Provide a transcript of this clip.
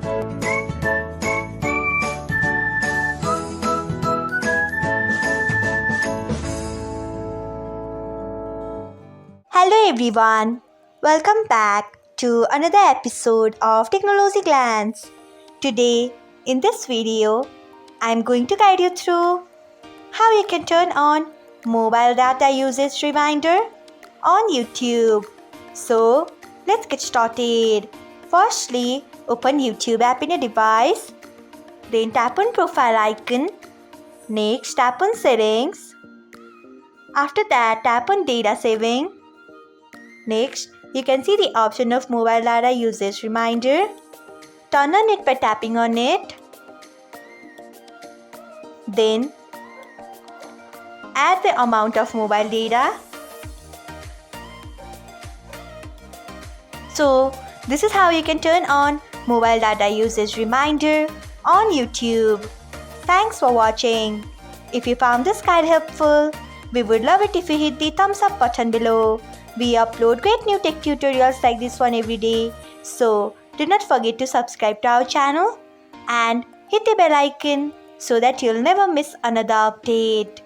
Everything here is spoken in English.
Hello everyone, welcome back to another episode of Technologyglance. Today, in this video, I'm going to guide you through how you can turn on mobile data usage reminder on YouTube. So, let's get started. Firstly, open YouTube app in a device. Then tap on profile icon. Next, tap on settings. After that, tap on data saving. Next, you can see the option of mobile data usage reminder. Turn on it by tapping on it. Then, add the amount of mobile data. So, this is how you can turn on mobile data usage reminder on YouTube. Thanks for watching. If you found this guide helpful, we would love it if you hit the thumbs up button below. We upload great new tech tutorials like this one every day. So, do not forget to subscribe to our channel and hit the bell icon so that you'll never miss another update.